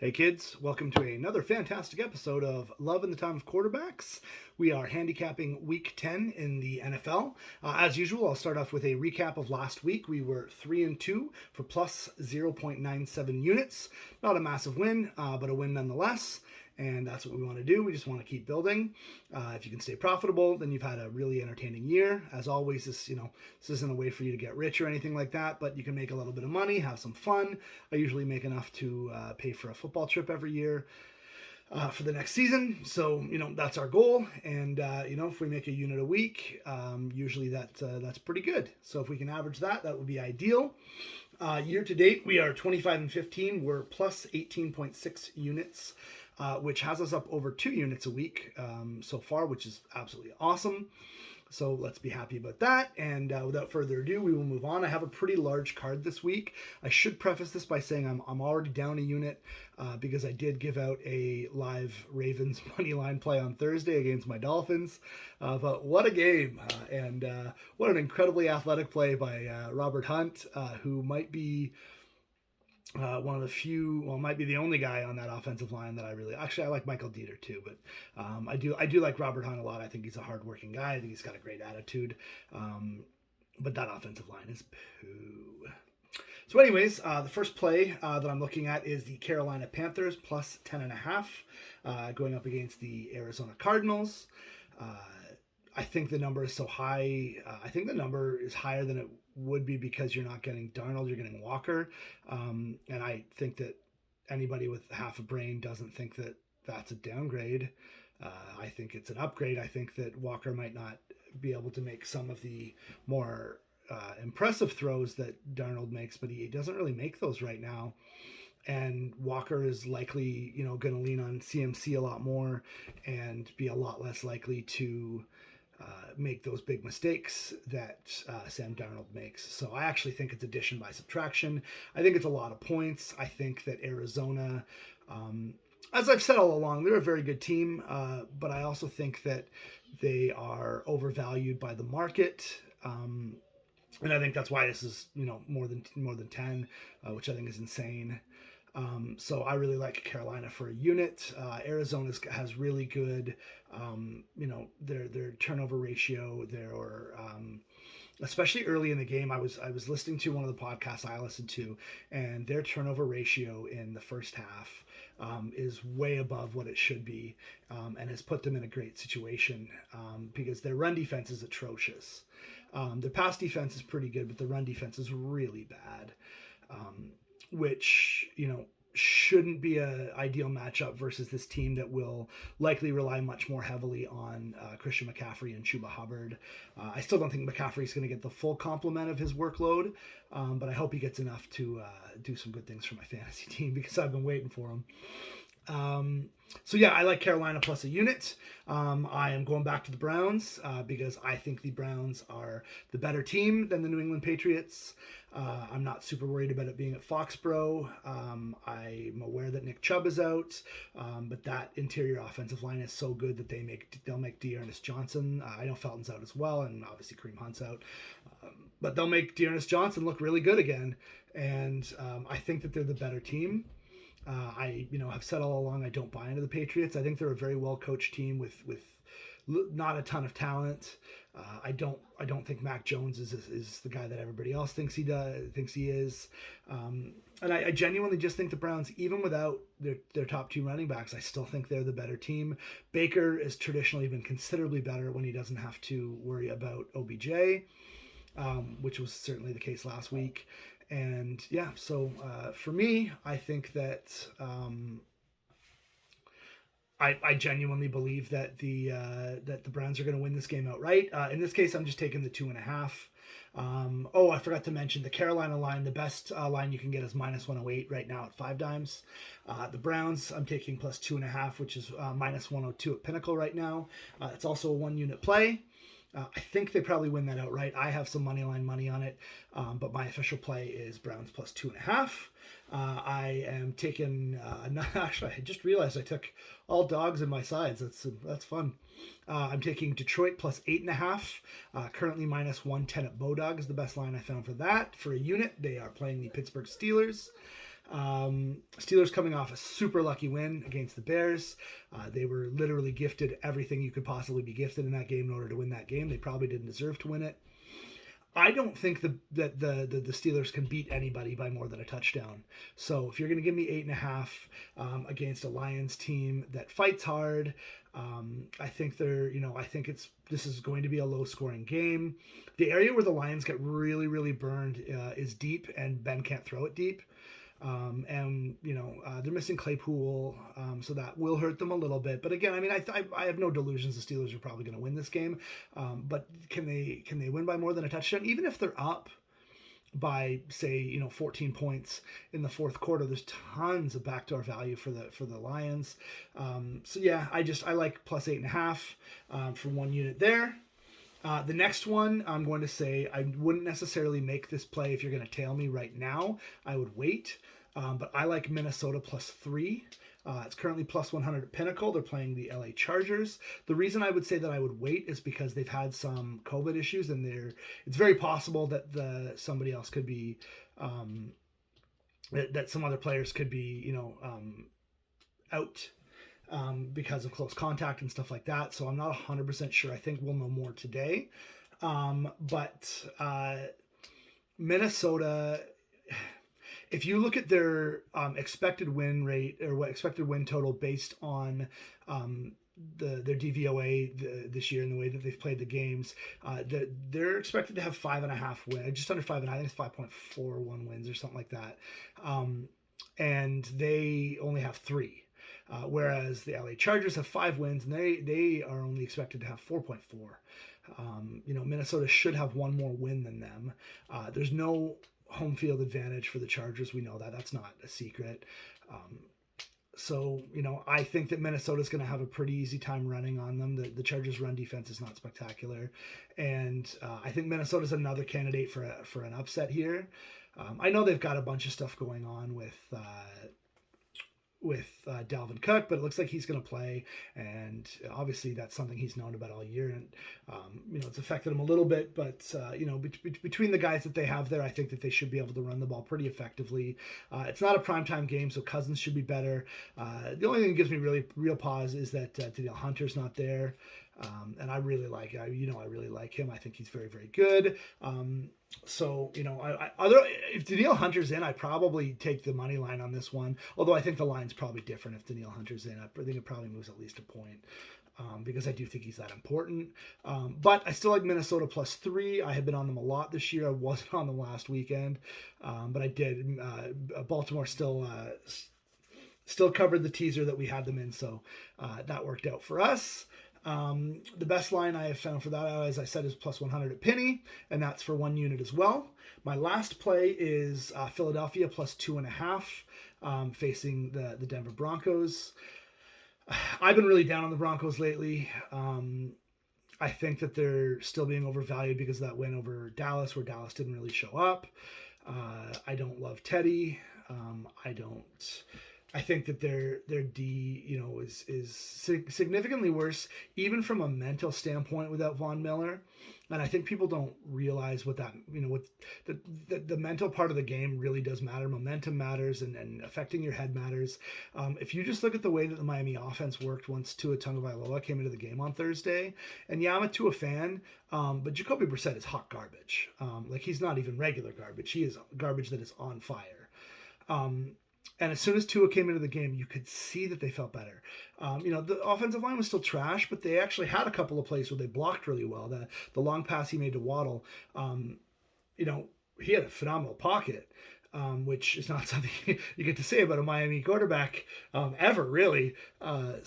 Hey kids, welcome to another fantastic episode of Love in the Time of Quarterbacks. We are handicapping week 10 in the NFL. As usual, I'll start off with a recap of last week. We were 3-2 for plus 0.97 units. Not a massive win, but a win nonetheless. And that's what we want to do. We just want to keep building. If you can stay profitable, then you've had a really entertaining year. As always, this isn't a way for you to get rich or anything like that, but you can make a little bit of money, have some fun. I usually make enough to pay for a football trip every year for the next season. So, that's our goal. And, if we make a unit a week, usually that's pretty good. So if we can average that, that would be ideal. Year to date, we are 25-15. We're plus 18.6 units. Which has us up over 2 units a week so far, which is absolutely awesome. So let's be happy about that. And without further ado, we will move on. I have a pretty large card this week. I should preface this by saying I'm already down a unit because I did give out a live Ravens money line play on Thursday against my Dolphins. But what a game. And what an incredibly athletic play by Robert Hunt, who might be one of the few, might be the only guy on that offensive line that I like Michael Dieter too, but I do like Robert Hunt a lot. I think he's a hardworking guy. I think he's got a great attitude. But that offensive line is poo. So anyways, the first play that I'm looking at is the Carolina Panthers plus 10.5 going up against the Arizona Cardinals. I think the number is so high. I think the number is higher than it would be because you're not getting Darnold, you're getting Walker. And I think that anybody with half a brain doesn't think that that's a downgrade. I think it's an upgrade. I think that Walker might not be able to make some of the more impressive throws that Darnold makes, but he doesn't really make those right now. And Walker is likely, going to lean on CMC a lot more and be a lot less likely to make those big mistakes that Sam Darnold makes. So I actually think it's addition by subtraction. I think it's a lot of points. I think that Arizona, as I've said all along, they're a very good team, but I also think that they are overvalued by the market. And I think that's why this is, more than 10, which I think is insane. So I really like Carolina for a unit. Arizona has really good, their turnover ratio. Especially early in the game, I was listening to one of the podcasts I listened to, and their turnover ratio in the first half is way above what it should be, and has put them in a great situation because their run defense is atrocious. Their pass defense is pretty good, but the run defense is really bad. Which, shouldn't be an ideal matchup versus this team that will likely rely much more heavily on Christian McCaffrey and Chuba Hubbard. I still don't think McCaffrey's going to get the full complement of his workload, but I hope he gets enough to do some good things for my fantasy team because I've been waiting for him. I like Carolina plus a unit. I am going back to the Browns because I think the Browns are the better team than the New England Patriots. I'm not super worried about it being at Foxborough. I'm aware that Nick Chubb is out, but that interior offensive line is so good that they'll make Dearness Johnson. I know Felton's out as well, and obviously Kareem Hunt's out, but they'll make Dearness Johnson look really good again. And I think that they're the better team. I have said all along I don't buy into the Patriots. I think they're a very well coached team with not a ton of talent. I don't think Mac Jones is the guy that everybody else thinks he is. And I genuinely just think the Browns, even without their top 2 running backs, I still think they're the better team. Baker has traditionally been considerably better when he doesn't have to worry about OBJ, which was certainly the case last week. And so for me, I think that I genuinely believe that the Browns are going to win this game outright. In this case, I'm just taking the 2.5. I forgot to mention the Carolina line. The best line you can get is minus 108 right now at 5 dimes. The Browns, I'm taking plus 2.5, which is minus 102 at Pinnacle right now. It's also a 1-unit play. I think they probably win that outright. I have some money line money on it, but my official play is Browns plus 2.5. I am taking. Actually, I just realized I took all dogs in my sides. That's fun. I'm taking Detroit plus 8.5. Currently minus 110 at Bodog is the best line I found for that. For a unit, they are playing the Pittsburgh Steelers. Steelers coming off a super lucky win against the Bears. They were literally gifted everything you could possibly be gifted in that game in order to win that game. They probably didn't deserve to win it. I don't think that the Steelers can beat anybody by more than a touchdown. So if you're going to give me 8.5 against a Lions team that fights hard, I think this is going to be a low scoring game. The area where the Lions get really, really burned is deep, and Ben can't throw it deep. They're missing Claypool, so that will hurt them a little bit. But again, I mean, I have no delusions the Steelers are probably going to win this game. But can they win by more than a touchdown? Even if they're up by, say, 14 points in the fourth quarter, there's tons of backdoor value for the Lions. I like plus 8.5 for one unit there. The next one, I'm going to say I wouldn't necessarily make this play if you're going to tail me right now. I would wait. But I like Minnesota plus 3. It's currently plus 100 at Pinnacle. They're playing the LA Chargers. The reason I would say that I would wait is because they've had some COVID issues, and it's very possible that somebody else could be, that some other players could be, out. Because of close contact and stuff like that. So I'm not 100% sure. I think we'll know more today. But Minnesota, if you look at their expected win rate or what expected win total based on their DVOA this year and the way that they've played the games, they're expected to have 5.5 wins, just under 5.5. I think it's 5.41 wins or something like that. And they only have 3. Whereas the LA Chargers have 5 wins, and they are only expected to have 4.4. Minnesota should have one more win than them. There's no home field advantage for the Chargers. We know that. That's not a secret. I think that Minnesota's going to have a pretty easy time running on them. The Chargers' run defense is not spectacular. And I think Minnesota's another candidate for an upset here. I know they've got a bunch of stuff going on with Dalvin Cook, but it looks like he's going to play, and obviously that's something he's known about all year, and it's affected him a little bit, but between the guys that they have there, I think that they should be able to run the ball pretty effectively. It's not a primetime game, so Cousins should be better. The only thing that gives me really real pause is that Danielle Hunter's not there, and I really like him. I think he's very, very good. If Danielle Hunter's in, I probably take the money line on this one. Although I think the line's probably different if Danielle Hunter's in. I think it probably moves at least a point because I do think he's that important. But I still like Minnesota plus 3. I have been on them a lot this year. I wasn't on them last weekend, but I did. Baltimore still covered the teaser that we had them in, so that worked out for us. The best line I have found for that, as I said, is plus 100 at Penny, and that's for one unit as well. My last play is Philadelphia plus 2.5 facing the Denver Broncos. I've been really down on the Broncos lately. I think that they're still being overvalued because of that win over Dallas, where Dallas didn't really show up. I don't love Teddy. I think that their D, is significantly worse, even from a mental standpoint without Von Miller. And I think people don't realize what that, what the mental part of the game really does matter. Momentum matters, and affecting your head matters. If you just look at the way that the Miami offense worked once Tua Tagovailoa came into the game on Thursday, and yeah, I'm a Tua fan, but Jacoby Brissett is hot garbage. He's not even regular garbage. He is garbage that is on fire. And as soon as Tua came into the game, you could see that they felt better. The offensive line was still trash, but they actually had a couple of plays where they blocked really well. The long pass he made to Waddle, he had a phenomenal pocket, which is not something you get to say about a Miami quarterback ever, really. And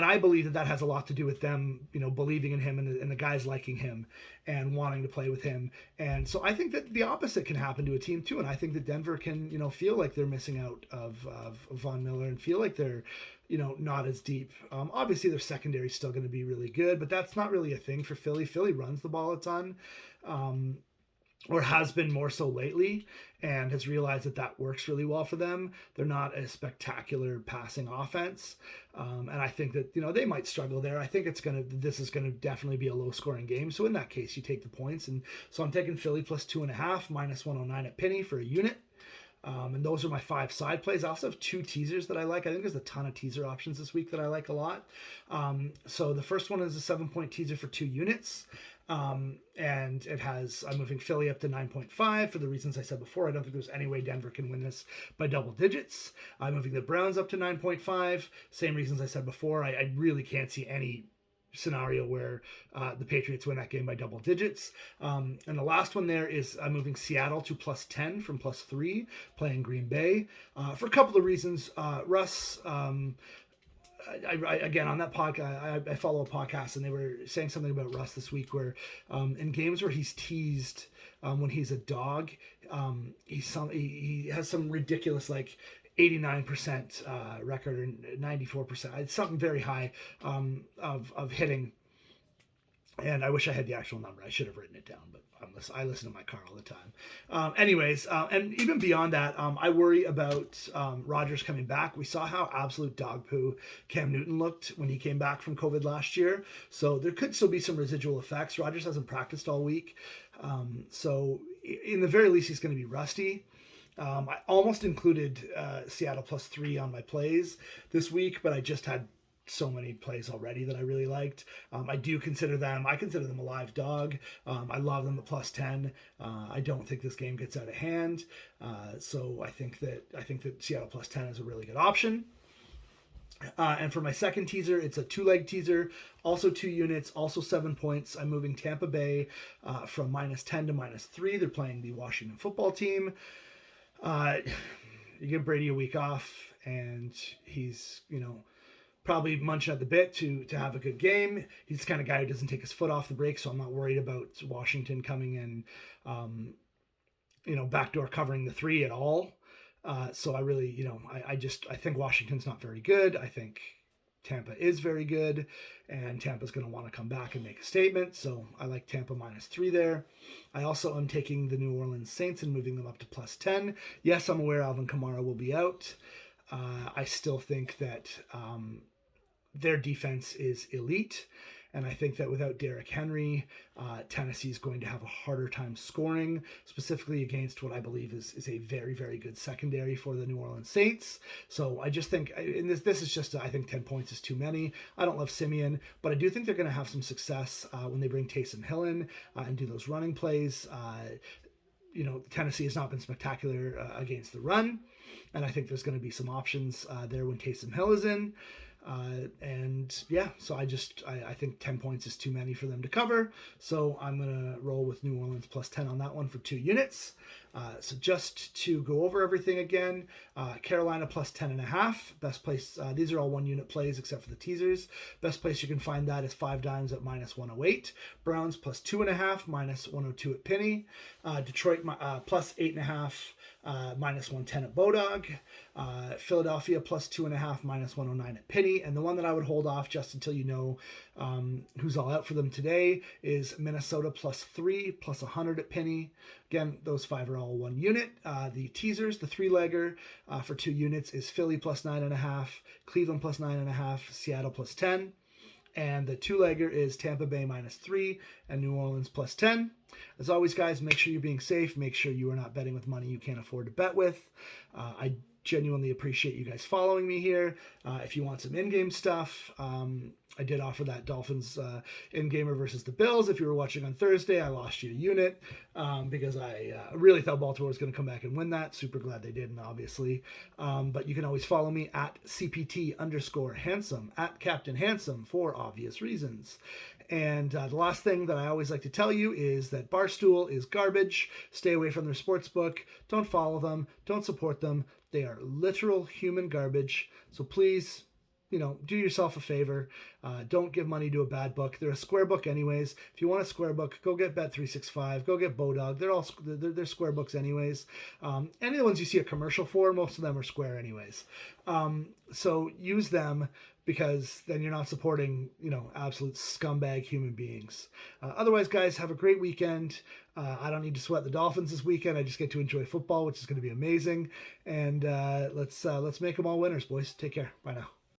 I believe that has a lot to do with them, believing in him and the guys liking him and wanting to play with him. And so I think that the opposite can happen to a team too. And I think that Denver can, feel like they're missing out of Von Miller and feel like they're, not as deep. Obviously their secondary is still going to be really good, but that's not really a thing for Philly. Philly runs the ball a ton. Or has been more so lately, and has realized that works really well for them. They're not a spectacular passing offense, and I think that they might struggle there. I think this is gonna definitely be a low scoring game. So in that case, you take the points, and so I'm taking Philly plus 2.5 minus 109 at Penny for a unit. And those are my 5 side plays. I also have 2 teasers that I like. I think there's a ton of teaser options this week that I like a lot. So the first one is a 7-point teaser for 2 units. And it has, I'm moving Philly up to 9.5 for the reasons I said before. I don't think there's any way Denver can win this by double digits. I'm moving the Browns up to 9.5. Same reasons I said before. I really can't see any scenario where the Patriots win that game by double digits. And the last one there is I'm moving Seattle to +10 from +3, playing Green Bay for a couple of reasons. Russ, again, on that podcast, I follow a podcast, and they were saying something about Russ this week where in games where he's teased when he's a dog, he has some ridiculous 89% record or 94%. It's something very high of hitting. And I wish I had the actual number. I should have written it down, but I listen to my car all the time. And even beyond that, I worry about Rodgers coming back. We saw how absolute dog poo Cam Newton looked when he came back from COVID last year. So there could still be some residual effects. Rodgers hasn't practiced all week. So in the very least, he's going to be rusty. I almost included Seattle +3 on my plays this week, but I just had so many plays already that I really liked. I consider them a live dog. I love them at +10. I don't think this game gets out of hand. So I think that Seattle +10 is a really good option. And for my second teaser, it's a 2-leg teaser, also 2 units, also 7 points. I'm moving Tampa Bay from -10 to -3. They're playing the Washington football team. You give Brady a week off, and he's, probably munching at the bit to have a good game. He's the kind of guy who doesn't take his foot off the brake, so I'm not worried about Washington coming in, backdoor covering the 3 at all. So I really, I think Washington's not very good. I think Tampa is very good, and Tampa's going to want to come back and make a statement. So I like Tampa -3 there. I also am taking the New Orleans Saints and moving them up to +10. Yes, I'm aware Alvin Kamara will be out. I still think that their defense is elite, and I think that without Derrick Henry, Tennessee is going to have a harder time scoring, specifically against what I believe is a very, very good secondary for the New Orleans Saints. So I just think, and this is just, I think 10 points is too many. I don't love Simeon, but I do think they're going to have some success when they bring Taysom Hill in and do those running plays. Tennessee has not been spectacular against the run, and I think there's going to be some options there when Taysom Hill is in. So I think 10 points is too many for them to cover. So I'm going to roll with New Orleans +10 on that one for 2 units. So just to go over everything again, Carolina +10.5. Best place, these are all 1 unit plays except for the teasers. Best place you can find that is 5 dimes at -108. Browns +2.5, -102 at Penny. Detroit +8.5, -110 at Bodog. Philadelphia +2.5, -109 at Penny. And the one that I would hold off just until who's all out for them today is Minnesota +3, +100 at Penny. Again, those 5 are all 1 unit. The teasers, the 3-legger for 2 units is Philly +9.5, Cleveland +9.5, Seattle +10. And the 2-legger is Tampa Bay -3 and New Orleans +10. As always, guys, make sure you're being safe. Make sure you are not betting with money you can't afford to bet with. I genuinely appreciate you guys following me here. If you want some in-game stuff, I did offer that Dolphins in-gamer versus the Bills. If you were watching on Thursday, I lost you a unit because I really thought Baltimore was going to come back and win that. Super glad they didn't, obviously. But you can always follow me at CPT_handsome, at Captain Handsome, for obvious reasons. And the last thing that I always like to tell you is that Barstool is garbage. Stay away from their sports book. Don't follow them. Don't support them. They are literal human garbage. So please, do yourself a favor. Don't give money to a bad book. They're a square book anyways. If you want a square book, go get Bet365. Go get Bodog. They're square books anyways. Any of the ones you see a commercial for, most of them are square anyways. So use them, because then you're not supporting, absolute scumbag human beings. Otherwise, guys, have a great weekend. I don't need to sweat the Dolphins this weekend. I just get to enjoy football, which is going to be amazing. And let's make them all winners, boys. Take care. Bye now.